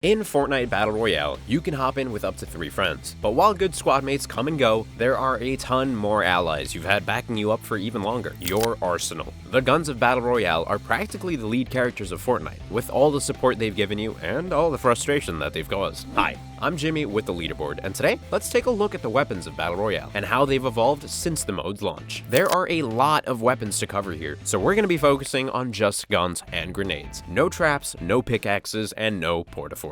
In Fortnite Battle Royale, you can hop in with up to 3 friends, but while good squad mates come and go, there are a ton more allies you've had backing you up for even longer. Your arsenal. The guns of Battle Royale are practically the lead characters of Fortnite, with all the support they've given you and all the frustration that they've caused. Hi, I'm Jimmy with the Leaderboard, and today, let's take a look at the weapons of Battle Royale and how they've evolved since the mode's launch. There are a lot of weapons to cover here, so we're going to be focusing on just guns and grenades. No traps, no pickaxes, and no portaforts.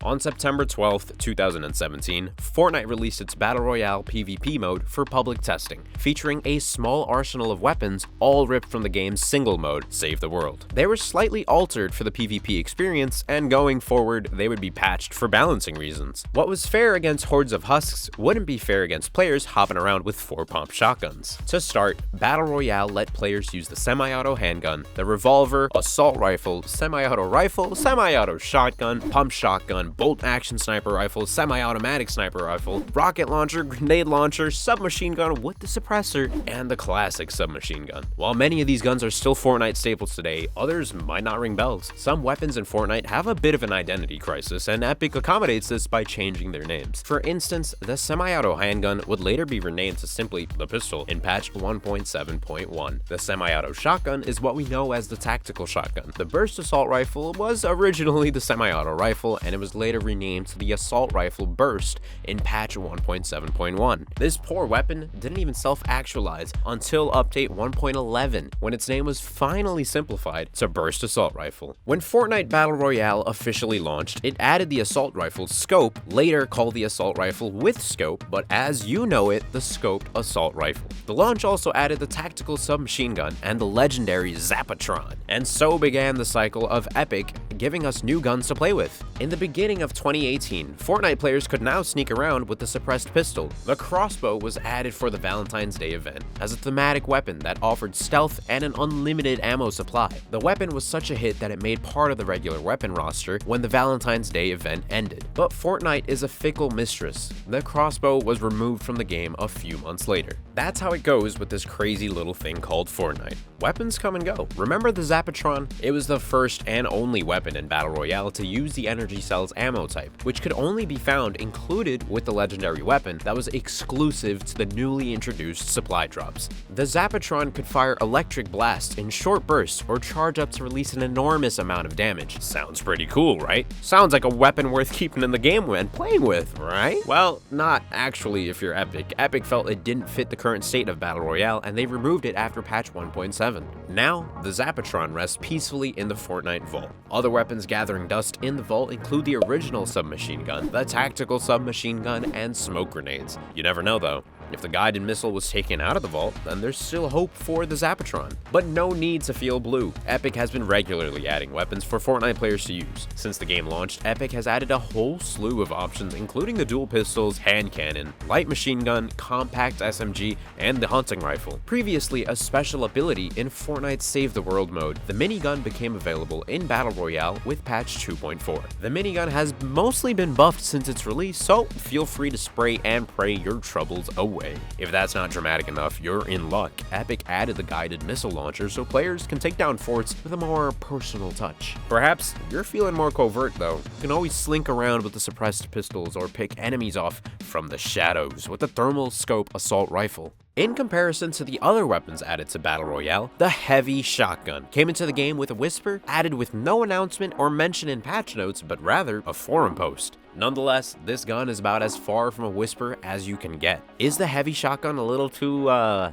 On September 12th, 2017, Fortnite released its Battle Royale PvP mode for public testing, featuring a small arsenal of weapons all ripped from the game's single mode, Save the World. They were slightly altered for the PvP experience, and going forward, they would be patched for balancing reasons. What was fair against hordes of husks wouldn't be fair against players hopping around with 4-pump shotguns. To start, Battle Royale let players use the semi-auto handgun, the revolver, assault rifle, semi-auto shotgun, pump shotgun, bolt-action sniper rifle, semi-automatic sniper rifle, rocket launcher, grenade launcher, submachine gun with the suppressor, and the classic submachine gun. While many of these guns are still Fortnite staples today, others might not ring bells. Some weapons in Fortnite have a bit of an identity crisis, and Epic accommodates this by changing their names. For instance, the semi-auto handgun would later be renamed to simply the pistol in patch 1.7.1. The semi-auto shotgun is what we know as the tactical shotgun. The burst assault rifle was originally the semi-auto rifle, and it was later renamed to the assault rifle burst in patch 1.7.1. This poor weapon didn't even self-actualize until update 1.11, when its name was finally simplified to burst assault rifle. When Fortnite Battle Royale officially launched, it added the assault rifle scope, later called the assault rifle with scope, but as you know it, the scoped assault rifle. The launch also added the tactical submachine gun and the legendary zapatron, and so began the cycle of Epic giving us new guns to play with. In the beginning of 2018, Fortnite players could now sneak around with the suppressed pistol. The crossbow was added for the Valentine's Day event as a thematic weapon that offered stealth and an unlimited ammo supply. The weapon was such a hit that it made part of the regular weapon roster when the Valentine's Day event ended. But Fortnite is a fickle mistress. The crossbow was removed from the game a few months later. That's how it goes with this crazy little thing called Fortnite. Weapons come and go. Remember the Zapatron? It was the first and only weapon in Battle Royale to use the energy cell's ammo type, which could only be found included with the legendary weapon that was exclusive to the newly introduced supply drops. The Zapatron could fire electric blasts in short bursts or charge up to release an enormous amount of damage. Sounds pretty cool, right? Sounds like a weapon worth keeping in the game and playing with, right? Well, not actually if you're Epic. Epic felt it didn't fit the current state of Battle Royale, and they removed it after patch 1.7. Now, the Zapatron rests peacefully in the Fortnite vault. Other weapons gathering dust in the vault include the original submachine gun, the tactical submachine gun, and smoke grenades. You never know though. If the guided missile was taken out of the vault, then there's still hope for the Zapatron. But no need to feel blue. Epic has been regularly adding weapons for Fortnite players to use. Since the game launched, Epic has added a whole slew of options, including the dual pistols, hand cannon, light machine gun, compact SMG, and the hunting rifle. Previously a special ability in Fortnite's Save the World mode, the minigun became available in Battle Royale with patch 2.4. The minigun has mostly been buffed since its release, so feel free to spray and pray your troubles away. If that's not dramatic enough, you're in luck. Epic added the guided missile launcher so players can take down forts with a more personal touch. Perhaps you're feeling more covert though. You can always slink around with the suppressed pistols or pick enemies off from the shadows with the thermal scope assault rifle. In comparison to the other weapons added to Battle Royale, the heavy shotgun came into the game with a whisper, added with no announcement or mention in patch notes, but rather a forum post. Nonetheless, this gun is about as far from a whisper as you can get. Is the heavy shotgun a little too,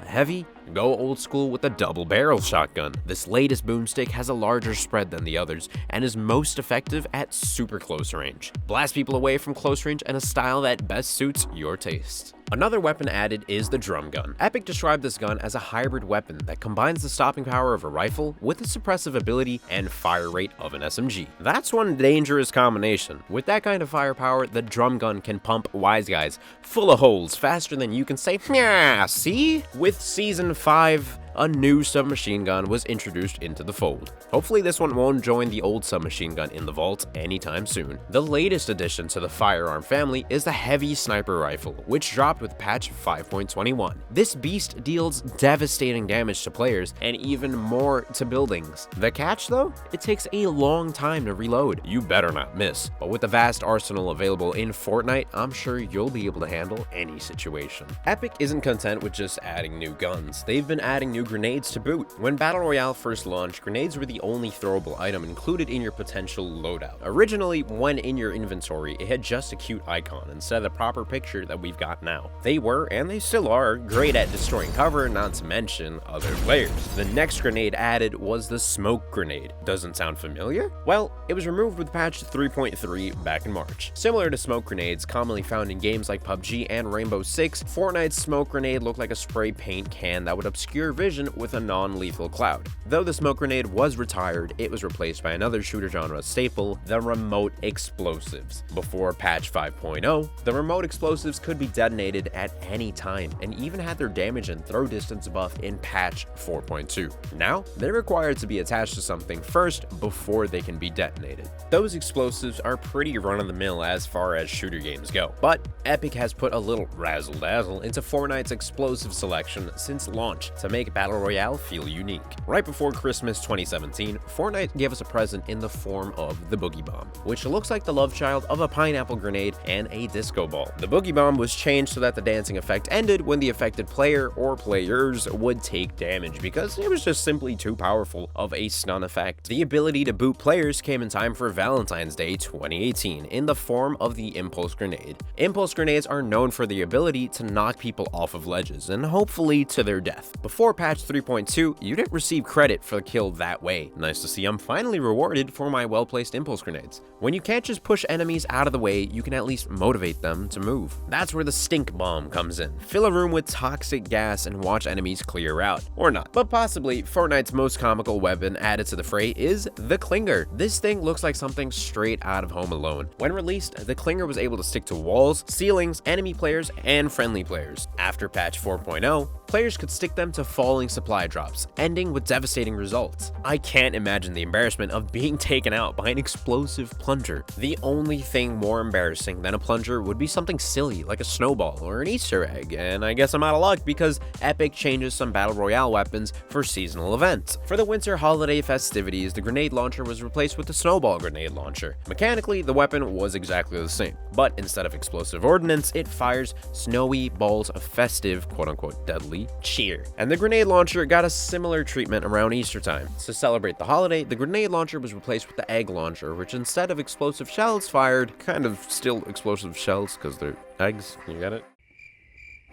heavy? Go old school with the double barrel shotgun. This latest boomstick has a larger spread than the others and is most effective at super close range. Blast people away from close range in a style that best suits your taste. Another weapon added is the drum gun. Epic described this gun as a hybrid weapon that combines the stopping power of a rifle with the suppressive ability and fire rate of an SMG. That's one dangerous combination. With that kind of firepower, the drum gun can pump wise guys full of holes faster than you can say, "Yeah, see?" With Season 5 a new submachine gun was introduced into the fold. Hopefully this one won't join the old submachine gun in the vault anytime soon. The latest addition to the firearm family is the heavy sniper rifle, which dropped with patch 5.21. This beast deals devastating damage to players and even more to buildings. The catch though? It takes a long time to reload. You better not miss. But with the vast arsenal available in Fortnite, I'm sure you'll be able to handle any situation. Epic isn't content with just adding new guns. They've been adding new grenades to boot. When Battle Royale first launched, grenades were the only throwable item included in your potential loadout. Originally, when in your inventory, it had just a cute icon instead of the proper picture that we've got now. They were, and they still are, great at destroying cover, not to mention other players. The next grenade added was the smoke grenade. Doesn't sound familiar? Well, it was removed with patch 3.3 back in March. Similar to smoke grenades commonly found in games like PUBG and Rainbow Six, Fortnite's smoke grenade looked like a spray paint can that would obscure vision with a non-lethal cloud. Though the smoke grenade was retired, it was replaced by another shooter genre staple, the remote explosives. Before patch 5.0, the remote explosives could be detonated at any time and even had their damage and throw distance buff in patch 4.2. Now, they're required to be attached to something first before they can be detonated. Those explosives are pretty run-of-the-mill as far as shooter games go, but Epic has put a little razzle-dazzle into Fortnite's explosive selection since launch to make Battle Royale feel unique. Right before Christmas 2017, Fortnite gave us a present in the form of the Boogie Bomb, which looks like the love child of a pineapple grenade and a disco ball. The Boogie Bomb was changed so that the dancing effect ended when the affected player or players would take damage because it was just simply too powerful of a stun effect. The ability to boot players came in time for Valentine's Day 2018 in the form of the Impulse Grenade. Impulse grenades are known for the ability to knock people off of ledges and hopefully to their death. Before patch 3.2, you didn't receive credit for the kill that way. Nice to see I'm finally rewarded for my well-placed impulse grenades. When you can't just push enemies out of the way, you can at least motivate them to move. That's where the stink bomb comes in. Fill a room with toxic gas and watch enemies clear out. Or not. But possibly, Fortnite's most comical weapon added to the fray is the Clinger. This thing looks like something straight out of Home Alone. When released, the Clinger was able to stick to walls, ceilings, enemy players, and friendly players. After patch 4.0, players could stick them to falling supply drops, ending with devastating results. I can't imagine the embarrassment of being taken out by an explosive plunger. The only thing more embarrassing than a plunger would be something silly like a snowball or an Easter egg, and I guess I'm out of luck because Epic changes some Battle Royale weapons for seasonal events. For the winter holiday festivities, the grenade launcher was replaced with the snowball grenade launcher. Mechanically, the weapon was exactly the same, but instead of explosive ordnance, it fires snowy balls of festive, quote-unquote deadly, cheer. And the grenade launcher got a similar treatment around Easter time. To celebrate the holiday, the grenade launcher was replaced with the egg launcher, which instead of explosive shells fired, kind of still explosive shells because they're eggs, you get it?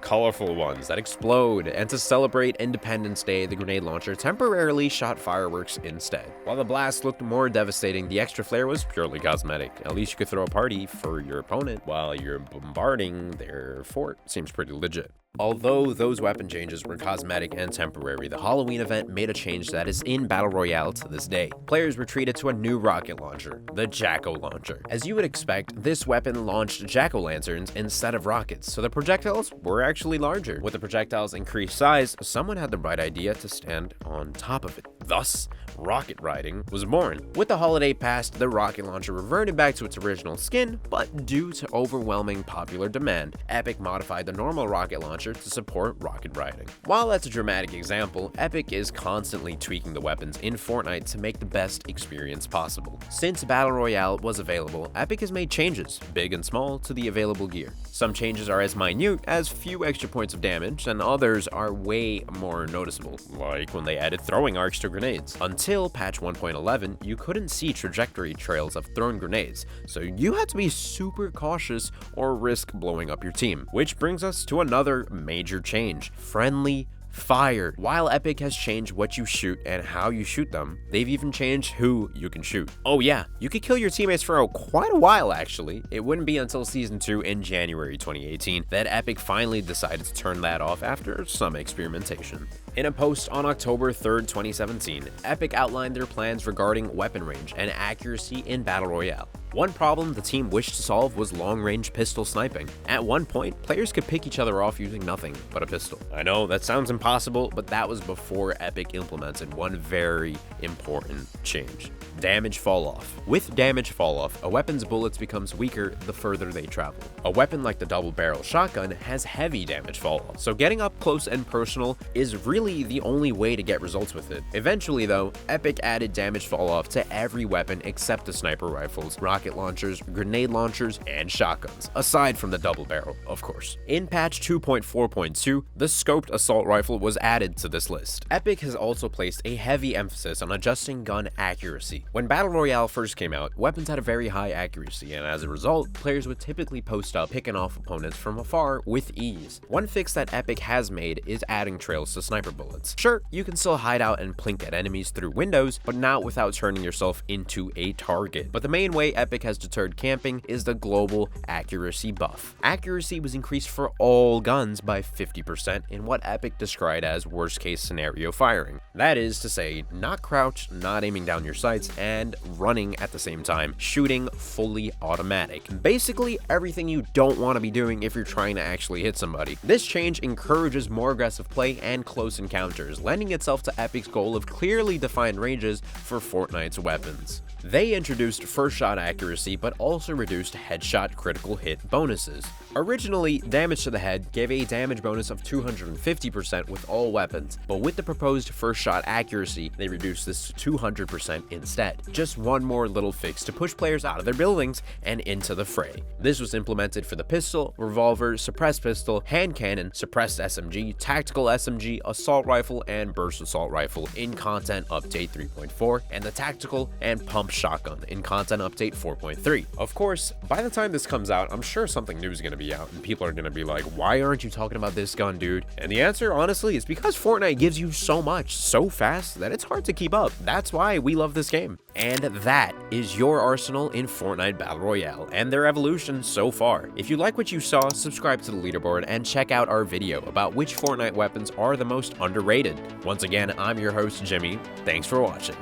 Colorful ones that explode, and to celebrate Independence Day, the grenade launcher temporarily shot fireworks instead. While the blast looked more devastating, the extra flare was purely cosmetic. At least you could throw a party for your opponent while you're bombarding their fort. Seems pretty legit. Although those weapon changes were cosmetic and temporary, the Halloween event made a change that is in Battle Royale to this day. Players were treated to a new rocket launcher, the Jack-O-Launcher. As you would expect, this weapon launched jack-o'-lanterns instead of rockets, so the projectiles were actually larger. With the projectiles' increased size, someone had the bright idea to stand on top of it. Thus, rocket riding was born. With the holiday past, the rocket launcher reverted back to its original skin, but due to overwhelming popular demand, Epic modified the normal rocket launcher to support rocket riding. While that's a dramatic example, Epic is constantly tweaking the weapons in Fortnite to make the best experience possible. Since Battle Royale was available, Epic has made changes, big and small, to the available gear. Some changes are as minute as few extra points of damage, and others are way more noticeable, like when they added throwing arcs to grenades. Until patch 1.11, you couldn't see trajectory trails of thrown grenades, so you had to be super cautious or risk blowing up your team. Which brings us to another major change: friendly fire. While Epic has changed what you shoot and how you shoot them, they've even changed who you can shoot. Oh yeah, you could kill your teammates for quite a while actually. It wouldn't be until Season 2 in January 2018 that Epic finally decided to turn that off after some experimentation. In a post on October 3rd, 2017, Epic outlined their plans regarding weapon range and accuracy in Battle Royale. One problem the team wished to solve was long-range pistol sniping. At one point, players could pick each other off using nothing but a pistol. I know that sounds impossible, but that was before Epic implemented one very important change: damage falloff. With damage falloff, a weapon's bullets becomes weaker the further they travel. A weapon like the double-barrel shotgun has heavy damage falloff, so getting up close and personal is really the only way to get results with it. Eventually though, Epic added damage falloff to every weapon except the sniper rifles, rocket launchers, grenade launchers, and shotguns, aside from the double barrel, of course. In patch 2.4.2, the scoped assault rifle was added to this list. Epic has also placed a heavy emphasis on adjusting gun accuracy. When Battle Royale first came out, weapons had a very high accuracy, and as a result, players would typically post up picking off opponents from afar with ease. One fix that Epic has made is adding trails to sniper bullets. Sure, you can still hide out and plink at enemies through windows, but not without turning yourself into a target. But the main way Epic has deterred camping is the global accuracy buff. Accuracy was increased for all guns by 50% in what Epic described as worst case scenario firing. That is to say, not crouched, not aiming down your sights, and running at the same time, shooting fully automatic. Basically everything you don't want to be doing if you're trying to actually hit somebody. This change encourages more aggressive play and close encounters, lending itself to Epic's goal of clearly defined ranges for Fortnite's weapons. They introduced first shot accuracy, but also reduced headshot critical hit bonuses. Originally, damage to the head gave a damage bonus of 250% with all weapons, but with the proposed first shot accuracy, they reduced this to 200% instead. Just one more little fix to push players out of their buildings and into the fray. This was implemented for the pistol, revolver, suppressed pistol, hand cannon, suppressed SMG, tactical SMG, assault rifle, and burst assault rifle in Content Update 3.4, and the tactical and pump shotgun in Content Update 4.3. Of course, by the time this comes out, I'm sure something new is going to be out and people are going to be like, why aren't you talking about this gun, dude? And the answer, honestly, is because Fortnite gives you so much so fast that it's hard to keep up. That's why we love this game. And that is your arsenal in Fortnite Battle Royale and their evolution so far. If you like what you saw, subscribe to the leaderboard and check out our video about which Fortnite weapons are the most underrated. Once again, I'm your host, Jimmy. Thanks for watching.